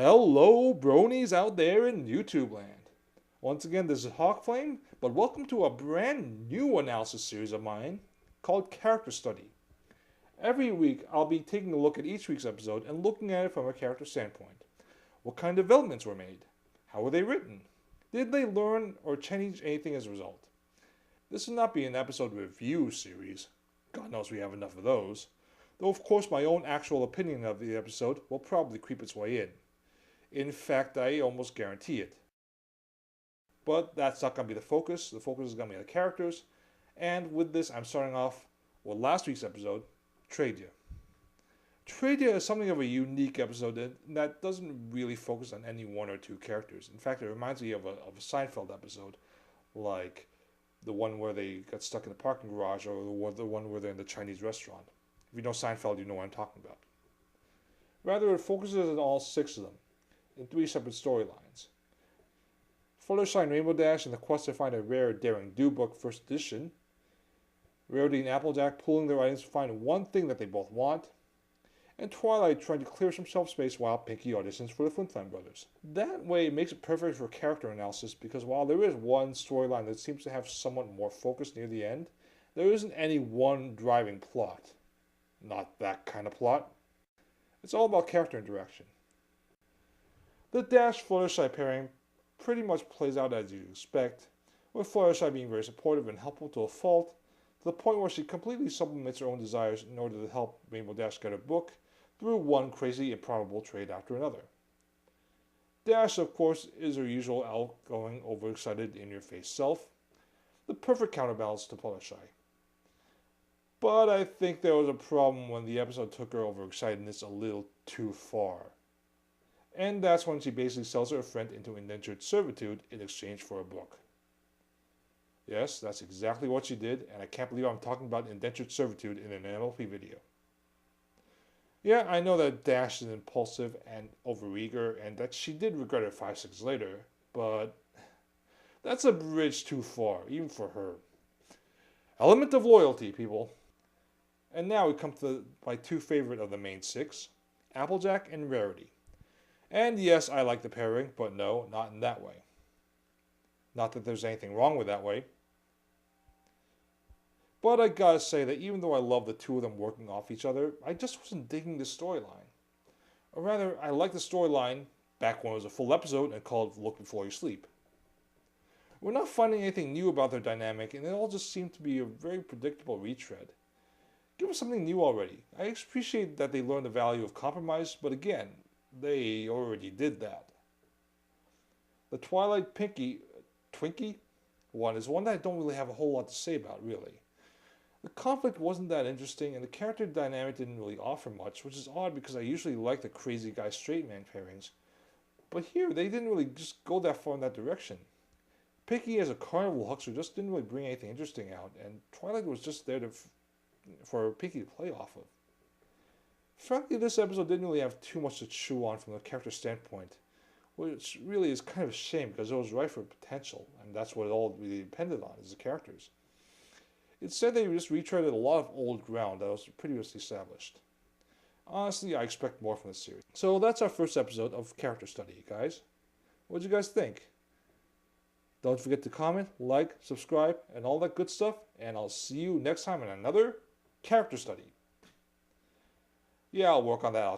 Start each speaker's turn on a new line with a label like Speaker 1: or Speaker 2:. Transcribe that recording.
Speaker 1: Hello, bronies out there in YouTube land. Once again, this is Hawkflame, but welcome to a brand new analysis series of mine called Character Study. Every week, I'll be taking a look at each week's episode and looking at it from a character standpoint. What kind of developments were made? How were they written? Did they learn or change anything as a result? This will not be an episode review series. God knows we have enough of those. Though, of course, my own actual opinion of the episode will probably creep its way in. In fact, I almost guarantee it. But that's not going to be the focus. The focus is going to be the characters. And with this, I'm starting off with last week's episode, Tradia. Tradia is something of a unique episode that doesn't really focus on any one or two characters. In fact, it reminds me of a Seinfeld episode, like the one where they got stuck in the parking garage or the one where they're in the Chinese restaurant. If you know Seinfeld, you know what I'm talking about. Rather, it focuses on all six of them in three separate storylines. Fluttershy and Rainbow Dash in the quest to find a rare Daring Do book first edition. Rarity and Applejack pooling their items to find one thing that they both want. And Twilight trying to clear some shelf space while Pinkie auditions for the Flint Flintstone Brothers. That way it makes it perfect for character analysis because while there is one storyline that seems to have somewhat more focus near the end, there isn't any one driving plot. Not that kind of plot. It's all about character interaction. The Dash-Fluttershy pairing pretty much plays out as you'd expect, with Fluttershy being very supportive and helpful to a fault, to the point where she completely supplements her own desires in order to help Rainbow Dash get her book through one crazy improbable trade after another. Dash, of course, is her usual outgoing, overexcited, in-your-face self, the perfect counterbalance to Fluttershy. But I think there was a problem when the episode took her overexcitedness a little too far. And that's when she basically sells her friend into indentured servitude in exchange for a book. Yes, that's exactly what she did, and I can't believe I'm talking about indentured servitude in an MLP video. Yeah, I know that Dash is impulsive and overeager, and that she did regret it 5 seconds later, but that's a bridge too far, even for her. Element of loyalty, people. And now we come to my two favorite of the main six, Applejack and Rarity. And yes, I like the pairing, but no, not in that way. Not that there's anything wrong with that way. But I gotta say that even though I love the two of them working off each other, I just wasn't digging the storyline. Or rather, I liked the storyline back when it was a full episode and called Look Before You Sleep. We're not finding anything new about their dynamic, and it all just seemed to be a very predictable retread. Give us something new already. I appreciate that they learned the value of compromise, but again, they already did that. The Twilight Twinkie one is one that I don't really have a whole lot to say about, really. The conflict wasn't that interesting, and the character dynamic didn't really offer much, which is odd because I usually like the crazy guy straight man pairings. But here, they didn't really just go that far in that direction. Pinkie as a carnival huckster just didn't really bring anything interesting out, and Twilight was just there for Pinkie to play off of. Frankly, this episode didn't really have too much to chew on from the character standpoint, which really is kind of a shame because it was ripe for potential, and that's what it all really depended on, is the characters. Instead, they just retreaded a lot of old ground that was previously established. Honestly, I expect more from this series. So that's our first episode of Character Study, guys. What did you guys think? Don't forget to comment, like, subscribe, and all that good stuff, and I'll see you next time in another Character Study. Yeah, I'll work on that.